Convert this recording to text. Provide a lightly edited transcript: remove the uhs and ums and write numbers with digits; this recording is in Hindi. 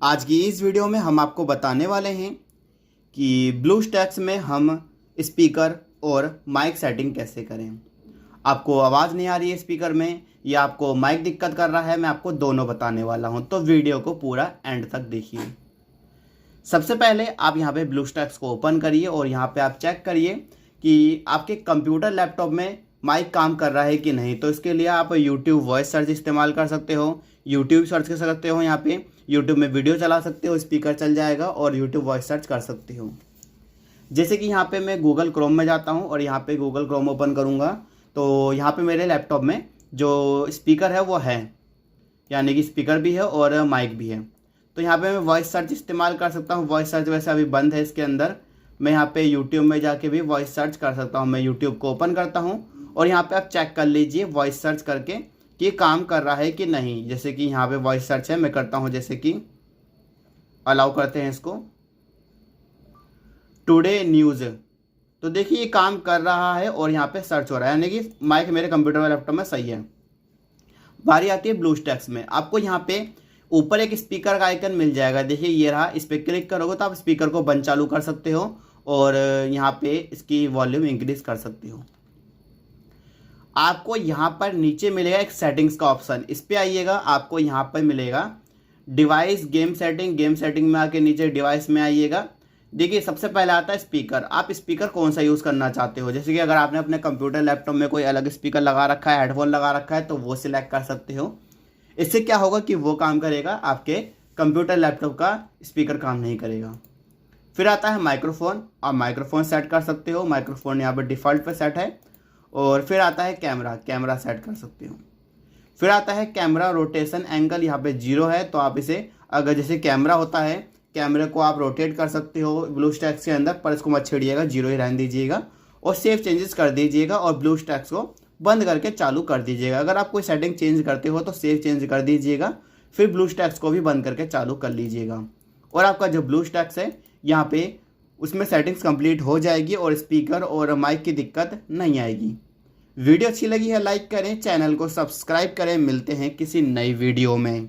आज की इस वीडियो में हम आपको बताने वाले हैं कि ब्लूस्टैक्स में हम स्पीकर और माइक सेटिंग कैसे करें। आपको आवाज़ नहीं आ रही है स्पीकर में या आपको माइक दिक्कत कर रहा है, मैं आपको दोनों बताने वाला हूं, तो वीडियो को पूरा एंड तक देखिए। सबसे पहले आप यहां पे ब्लूस्टैक्स को ओपन करिए और यहां पे आप चेक करिए कि आपके कंप्यूटर लैपटॉप में माइक काम कर रहा है कि नहीं। तो इसके लिए आप यूट्यूब वॉइस सर्च इस्तेमाल कर सकते हो, यूट्यूब सर्च कर सकते हो, यहाँ पे यूट्यूब में वीडियो चला सकते हो, स्पीकर चल जाएगा और यूट्यूब वॉइस सर्च कर सकते हो। जैसे कि यहाँ पे मैं गूगल क्रोम में जाता हूँ और यहाँ पे गूगल क्रोम ओपन करूँगा तो यहाँ पे मेरे लैपटॉप में जो स्पीकर है वो है, यानी कि स्पीकर भी है और माइक भी है। तो यहाँ पे मैं वॉइस सर्च इस्तेमाल कर सकता हूँ। वॉइस सर्च वैसे अभी बंद है इसके अंदर। मैं यहाँ पे यूट्यूब में जाके भी वॉइस सर्च कर सकता हूँ। मैं यूट्यूब को ओपन करता हूँ और यहाँ पे आप चेक कर लीजिए वॉइस सर्च करके कि ये काम कर रहा है कि नहीं। जैसे कि यहाँ पे वॉइस सर्च है, मैं करता हूँ, जैसे कि अलाउ करते हैं इसको, टुडे न्यूज़। तो देखिए ये काम कर रहा है और यहाँ पे सर्च हो रहा है, यानी कि माइक मेरे कंप्यूटर और लैपटॉप में सही है। बारी आती है ब्लूस्टैक्स में। आपको यहाँ पे ऊपर एक स्पीकर का आइकन मिल जाएगा, देखिए ये रहा। इस पर क्लिक करोगे तो आप स्पीकर को बंद चालू कर सकते हो और यहाँ पे इसकी वॉल्यूम इंक्रीज कर सकते हो। आपको यहाँ पर नीचे मिलेगा एक सेटिंग्स का ऑप्शन, इस पर आइएगा। आपको यहाँ पर मिलेगा device game setting. Game setting में आके नीचे डिवाइस में आइएगा। देखिए सबसे पहले आता है स्पीकर। आप स्पीकर कौन सा यूज़ करना चाहते हो, जैसे कि अगर आपने अपने कंप्यूटर लैपटॉप में कोई अलग स्पीकर लगा रखा है, हेडफोन लगा रखा है, तो वो सिलेक्ट कर सकते हो। इससे क्या होगा कि वो काम करेगा, आपके कंप्यूटर लैपटॉप का स्पीकर काम नहीं करेगा। फिर आता है माइक्रोफोन। आप माइक्रोफोन सेट कर सकते हो, माइक्रोफोन यहाँ पर डिफ़ॉल्ट पे सेट है। और फिर आता है कैमरा, कैमरा सेट कर सकते हो। फिर आता है कैमरा रोटेशन एंगल, यहाँ पे 0 है, तो आप इसे, अगर जैसे कैमरा होता है, कैमरे को आप रोटेट कर सकते हो ब्लूस्टैक्स के अंदर, पर इसको मत छेड़िएगा, 0 ही रहने दीजिएगा और सेव चेंजेस कर दीजिएगा और ब्लूस्टैक्स को बंद करके चालू कर दीजिएगा। अगर आप कोई सेटिंग चेंज करते हो तो सेव चेंज कर दीजिएगा, फिर ब्लूस्टैक्स को भी बंद करके चालू कर लीजिएगा और आपका जो ब्लूस्टैक्स है यहाँ पे उसमें सेटिंग्स कंप्लीट हो जाएगी और स्पीकर और माइक की दिक्कत नहीं आएगी। वीडियो अच्छी लगी है लाइक करें, चैनल को सब्सक्राइब करें। मिलते हैं किसी नई वीडियो में।